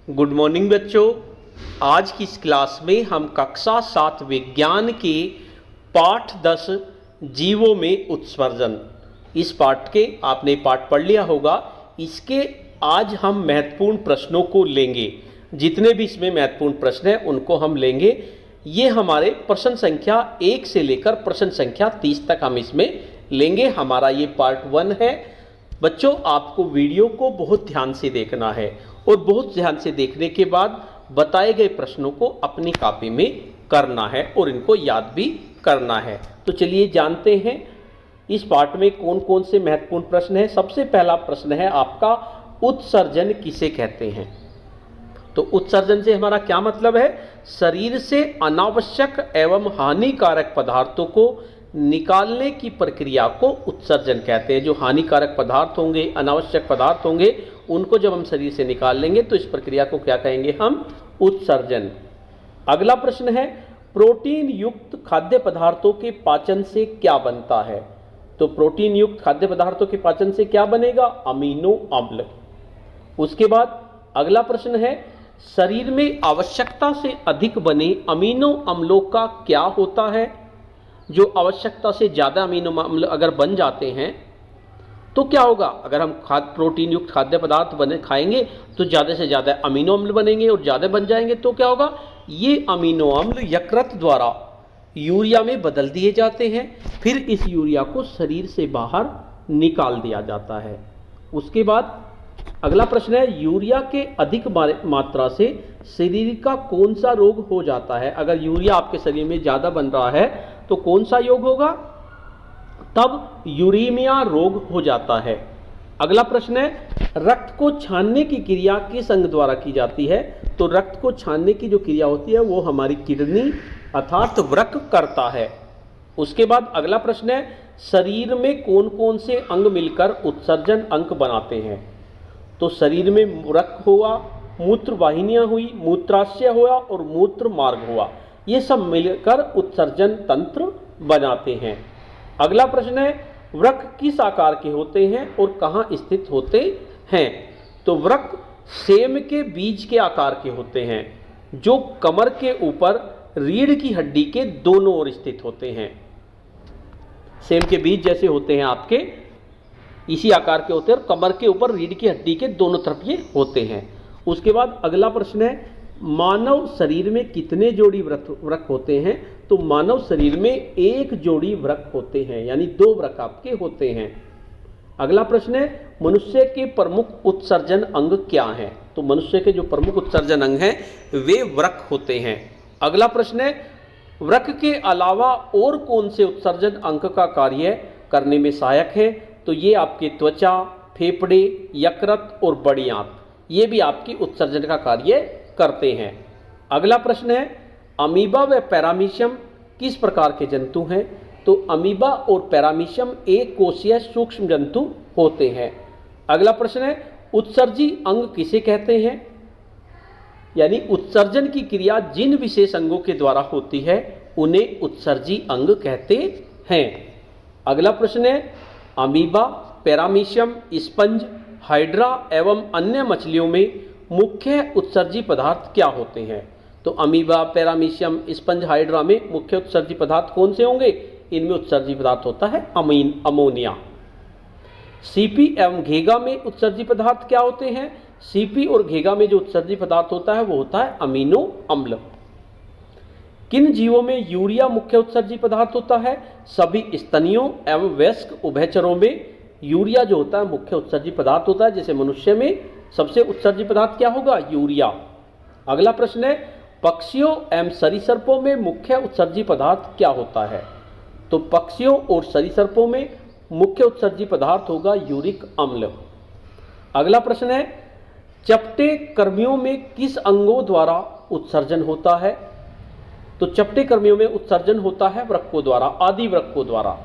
Good morning बच्चों। आज की इस क्लास में हम कक्षा 7 विज्ञान के पाठ 10 जीवों में उत्सर्जन, इस पाठ के आपने पाठ पढ़ लिया होगा। इसके आज हम महत्वपूर्ण प्रश्नों को लेंगे। जितने भी इसमें महत्वपूर्ण प्रश्न हैं उनको हम लेंगे। ये हमारे प्रश्न संख्या 1 से लेकर प्रश्न संख्या 30 तक हम इसमें लेंगे। हमारा ये पार्ट 1 है। बच्चों, आपको वीडियो को बहुत ध्यान से देखना है और बहुत ध्यान से देखने के बाद बताए गए प्रश्नों को अपनी कॉपी में करना है और इनको याद भी करना है। तो चलिए जानते हैं इस पाठ में कौन कौन से महत्वपूर्ण प्रश्न हैं। सबसे पहला प्रश्न है आपका, उत्सर्जन किसे कहते हैं। तो उत्सर्जन से हमारा क्या मतलब है? शरीर से अनावश्यक एवं हानिकारक पदार्थों को निकालने की प्रक्रिया को उत्सर्जन कहते हैं। जो हानिकारक पदार्थ होंगे, अनावश्यक पदार्थ होंगे, उनको जब हम शरीर से निकाल लेंगे तो इस प्रक्रिया को क्या कहेंगे हम? उत्सर्जन। अगला प्रश्न है, प्रोटीन युक्त खाद्य पदार्थों के पाचन से क्या बनता है। तो प्रोटीन युक्त खाद्य पदार्थों के पाचन से क्या बनेगा? अमीनो अम्ल। उसके बाद अगला प्रश्न है, शरीर में आवश्यकता से अधिक बने अमीनो अम्लों का क्या होता है। जो आवश्यकता से ज़्यादा अमीनो अम्ल अगर बन जाते हैं तो क्या होगा? अगर हम प्रोटीन युक्त खाद्य पदार्थ बने खाएंगे तो ज़्यादा से ज़्यादा अमीनो अम्ल बनेंगे और ज़्यादा बन जाएंगे तो क्या होगा? ये अमीनो अम्ल यकृत द्वारा यूरिया में बदल दिए जाते हैं। फिर इस यूरिया को शरीर से बाहर निकाल दिया जाता है। उसके बाद अगला प्रश्न है, यूरिया के अधिक मात्रा से शरीर का कौन सा रोग हो जाता है। अगर यूरिया आपके शरीर में ज़्यादा बन रहा है तो कौन सा योग होगा? तब यूरेमिया रोग हो जाता है। अगला प्रश्न है, रक्त को छानने की क्रिया किस अंग द्वारा की जाती है। तो रक्त को छानने की जो क्रिया होती है वो हमारी किडनी अर्थात वृक्क करता है। उसके बाद अगला प्रश्न है, शरीर में कौन कौन से अंग मिलकर उत्सर्जन अंग बनाते हैं। तो शरीर में वृक्क हुआ, मूत्र वाहिनियां हुई, मूत्राशय हुआ और मूत्र मार्ग हुआ, ये सब मिलकर उत्सर्जन तंत्र बनाते हैं। अगला प्रश्न है, वृक्क किस आकार के होते हैं और कहाँ स्थित होते हैं। तो वृक्क सेम के बीज के आकार के होते हैं, जो कमर के ऊपर रीढ़ की हड्डी के दोनों ओर स्थित होते हैं। सेम के बीज जैसे होते हैं आपके, इसी आकार के होते हैं और कमर के ऊपर रीढ़ की हड्डी के दोनों तरफ ये होते हैं। उसके बाद अगला प्रश्न है, मानव शरीर में कितने जोड़ी वृक्क होते हैं। तो मानव शरीर में एक जोड़ी वृक्क होते हैं, यानी 2 वृक्क आपके होते हैं। अगला प्रश्न है, मनुष्य के प्रमुख उत्सर्जन अंग क्या हैं। तो मनुष्य के जो प्रमुख उत्सर्जन अंग हैं वे वृक्क होते हैं। अगला प्रश्न है, वृक्क के अलावा और कौन से उत्सर्जन अंग का कार्य करने में सहायक है। तो ये आपके त्वचा, फेफड़े, यकृत और बड़ी आंत, ये भी आपकी उत्सर्जन का कार्य करते हैं। अगला प्रश्न है, अमीबा व पैरामीशियम किस प्रकार के जंतु हैं। तो अमीबा और पैरामीशियम एक कोशीय सूक्ष्म जंतु होते हैं। अगला प्रश्न है, उत्सर्जी अंग किसे कहते हैं। यानी उत्सर्जन की क्रिया जिन विशेष अंगों के द्वारा होती है उन्हें उत्सर्जी अंग कहते हैं। अगला प्रश्न है, अमीबा, पैरामीशियम, स्पंज, हाइड्रा एवं अन्य मछलियों में मुख्य उत्सर्जी पदार्थ क्या होते हैं। तो अमीबा, पैरामीशियम, स्पंज, हाइड्रा में मुख्य उत्सर्जी पदार्थ कौन से होंगे? इनमें उत्सर्जी पदार्थ होता है अमोनिया। सीपी एवं घेगा में उत्सर्जी पदार्थ क्या होते हैं। सीपी और घेगा में जो उत्सर्जी पदार्थ होता है वो होता है अमीनो अम्ल। किन जीवों में यूरिया मुख्य उत्सर्जी पदार्थ होता है। सभी स्तनियों एवं वयस्क उभयचरों में यूरिया जो होता है मुख्य उत्सर्जी पदार्थ होता है। जैसे मनुष्य में सबसे उत्सर्जी पदार्थ क्या होगा? यूरिया। अगला प्रश्न है, पक्षियों एवं सरीसृपों में मुख्य उत्सर्जी पदार्थ क्या होता है। तो पक्षियों और सरीसृपों में मुख्य उत्सर्जी पदार्थ होगा यूरिक अम्ल। अगला प्रश्न है, चपटे कर्मियों में किस अंगों द्वारा उत्सर्जन होता है। तो चपटे कर्मियों में उत्सर्जन होता है वृक्कों द्वारा, आदि वृक्कों द्वारा।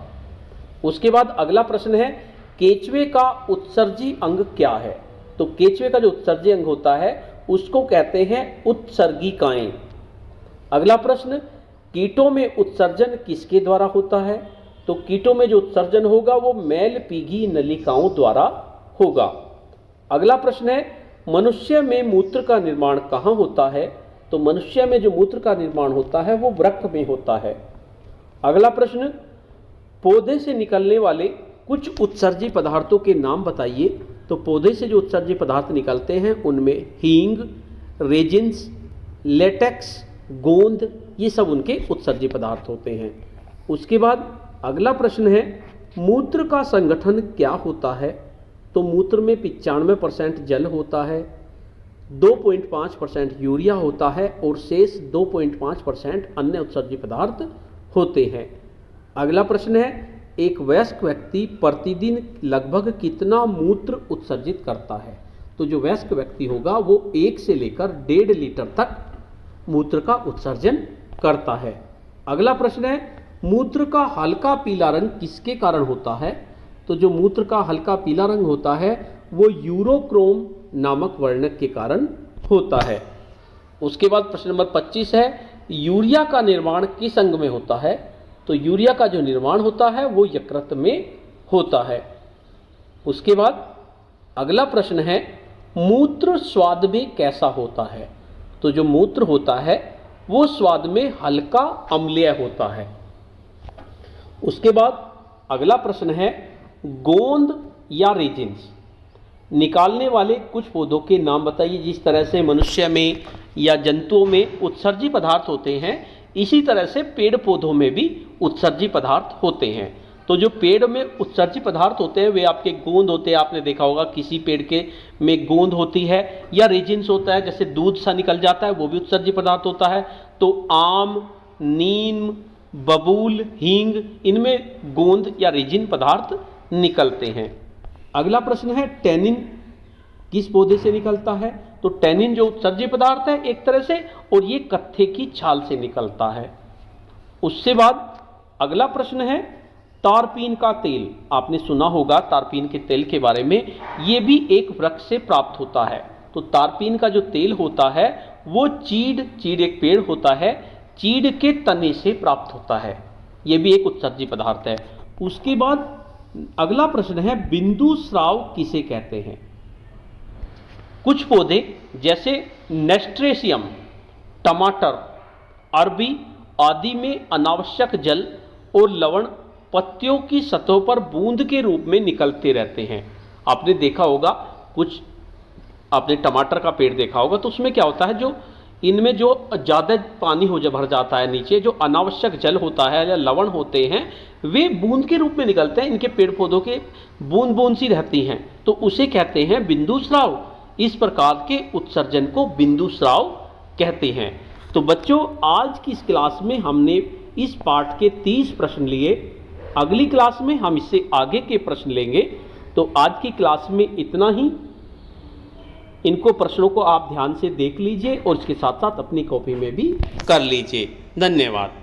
उसके बाद अगला प्रश्न है, केंचुए का उत्सर्जी अंग क्या है। तो केंचुए का जो उत्सर्जी अंग होता है उसको कहते हैं उत्सर्गिकाएं। अगला प्रश्न, कीटों में उत्सर्जन किसके द्वारा होता है। तो कीटों में जो उत्सर्जन होगा वो मैल पीघी नलिकाओं द्वारा होगा। अगला प्रश्न है, मनुष्य में मूत्र का निर्माण कहाँ होता है? तो मनुष्य में जो मूत्र का निर्माण होता है वो वृक्क में होता है। अगला प्रश्न, पौधे से निकलने वाले कुछ उत्सर्जी पदार्थों के नाम बताइए। तो पौधे से जो उत्सर्जी पदार्थ निकलते हैं उनमें हींग, रेजिन्स, लेटेक्स, गोंद, ये सब उनके उत्सर्जी पदार्थ होते हैं। उसके बाद अगला प्रश्न है, मूत्र का संगठन क्या होता है? तो मूत्र में 95% जल होता है, 2.5% यूरिया होता है और शेष 2.5% अन्य उत्सर्जी पदार्थ होते हैं। अगला प्रश्न है, एक वयस्क व्यक्ति प्रतिदिन लगभग कितना मूत्र उत्सर्जित करता है? तो जो वयस्क व्यक्ति होगा वो 1 से लेकर 1.5 लीटर तक मूत्र का उत्सर्जन करता है। अगला प्रश्न है, मूत्र का हल्का पीला रंग किसके कारण होता है? तो जो मूत्र का हल्का पीला रंग होता है वो यूरोक्रोम नामक वर्णक के कारण होता है। उसके बाद प्रश्न नंबर 25 है, यूरिया का निर्माण किस अंग में होता है? तो यूरिया का जो निर्माण होता है वो यकृत में होता है। उसके बाद अगला प्रश्न है, मूत्र स्वाद में कैसा होता है? तो जो मूत्र होता है वो स्वाद में हल्का अम्लीय होता है। उसके बाद अगला प्रश्न है, गोंद या रेजिन्स निकालने वाले कुछ पौधों के नाम बताइए। जिस तरह से मनुष्य में या जंतुओं में उत्सर्जी पदार्थ होते हैं, इसी तरह से पेड़ पौधों में भी उत्सर्जी पदार्थ होते हैं। तो जो पेड़ में उत्सर्जी पदार्थ होते हैं वे आपके गोंद होते हैं। आपने देखा होगा किसी पेड़ के में गोंद होती है, या रेजिन्स होता है, जैसे दूध सा निकल जाता है, वो भी उत्सर्जी पदार्थ होता है। तो आम, नीम, बबूल, हींग, इनमें गोंद या रेजिन पदार्थ निकलते हैं। अगला प्रश्न है, टैनिन किस पौधे से निकलता है? तो टैनिन जो उत्सर्जी पदार्थ है एक तरह से, और ये कत्थे की छाल से निकलता है। उससे बाद अगला प्रश्न है, तारपीन का तेल। आपने सुना होगा तारपीन के तेल के बारे में, ये भी एक वृक्ष से प्राप्त होता है। तो तारपीन का जो तेल होता है वो चीड़ एक पेड़ होता है, चीड़ के तने से प्राप्त होता है। ये भी एक उत्सर्जी पदार्थ है। उसके बाद अगला प्रश्न है, बिंदु स्राव किसे कहते हैं? कुछ पौधे जैसे नेस्ट्रेशियम, टमाटर, अरबी आदि में अनावश्यक जल और लवण पत्तियों की सतहों पर बूंद के रूप में निकलते रहते हैं। आपने देखा होगा, कुछ आपने टमाटर का पेड़ देखा होगा, तो उसमें क्या होता है, जो इनमें जो ज़्यादा पानी हो भर जाता है नीचे, जो अनावश्यक जल होता है या लवण होते हैं वे बूंद के रूप में निकलते हैं। इनके पेड़ पौधों के बूंद बूंद सी रहती हैं, तो उसे कहते हैं बिंदु स्राव। इस प्रकार के उत्सर्जन को बिंदु स्राव कहते हैं। तो बच्चों, आज की इस क्लास में हमने इस पाठ के 30 प्रश्न लिए। अगली क्लास में हम इससे आगे के प्रश्न लेंगे। तो आज की क्लास में इतना ही। इनको प्रश्नों को आप ध्यान से देख लीजिए और इसके साथ साथ अपनी कॉपी में भी कर लीजिए। धन्यवाद।